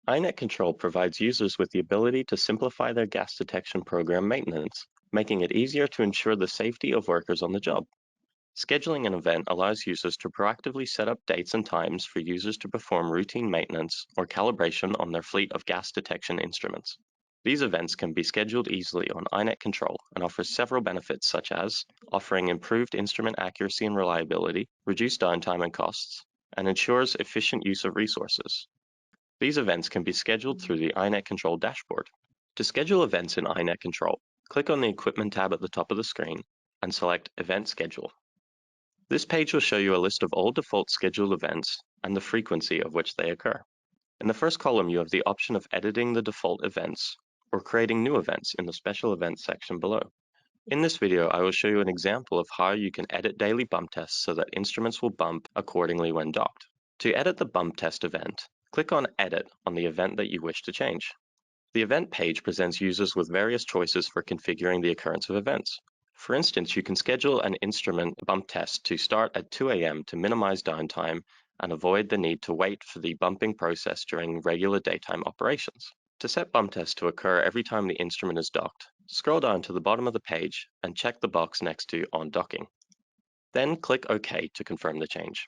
iNet Control provides users with the ability to simplify their gas detection program maintenance, making it easier to ensure the safety of workers on the job. Scheduling an event allows users to proactively set up dates and times for users to perform routine maintenance or calibration on their fleet of gas detection instruments. These events can be scheduled easily on iNet Control and offers several benefits such as offering improved instrument accuracy and reliability, reduced downtime and costs, and ensures efficient use of resources. These events can be scheduled through the iNet Control dashboard. To schedule events in iNet Control, click on the Equipment tab at the top of the screen and select Event Schedule. This page will show you a list of all default scheduled events and the frequency of which they occur. In the first column, you have the option of editing the default events or creating new events in the Special Events section below. In this video, I will show you an example of how you can edit daily bump tests so that instruments will bump accordingly when docked. To edit the bump test event, click on Edit on the event that you wish to change. The event page presents users with various choices for configuring the occurrence of events. For instance, you can schedule an instrument bump test to start at 2 a.m. to minimize downtime and avoid the need to wait for the bumping process during regular daytime operations. To set bump tests to occur every time the instrument is docked, scroll down to the bottom of the page and check the box next to On Docking. Then click OK to confirm the change.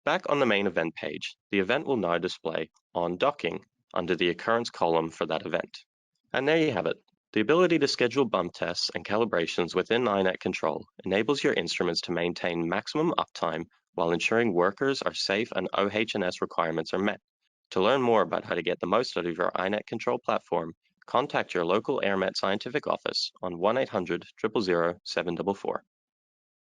Back on the main event page, the event will now display On Docking under the occurrence column for that event. And there you have it. The ability to schedule bump tests and calibrations within iNet Control enables your instruments to maintain maximum uptime while ensuring workers are safe and OH&S requirements are met. To learn more about how to get the most out of your iNet Control platform, contact your local AirMet scientific office on 1-800-000-744.